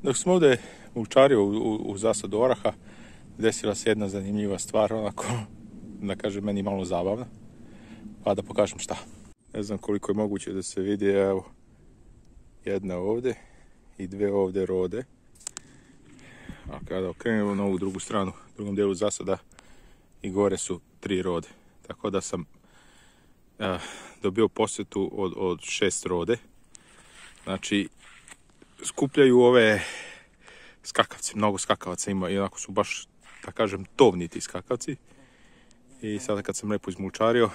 Dok smo ovdje mučario u zasadu oraha, desila se jedna zanimljiva stvar, onako, da kažem, meni malo zabavna. Pa da pokažem šta. Ne znam koliko je moguće da se vidi, evo, jedna ovdje i dve ovdje rode. A kada okrenemo na ovu drugu stranu, u drugom dijelu zasada, i gore su 3 rode. Tako da sam dobio posjetu od 6 rode. Znači, skupljaju ove skakavce, mnogo skakavaca ima i onako su baš, da kažem, tovniti skakavci. I sada kad sam lepo izmučario,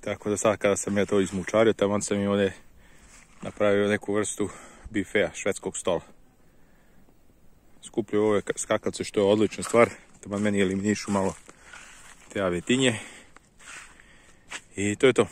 tako da sad kada sam ja to izmučario, tamo sam i ovdje napravio neku vrstu bifea, švedskog stola. Skupljaju ove skakavce, što je odlična stvar, tamo meni eliminišu malo te avetinje. I to je to.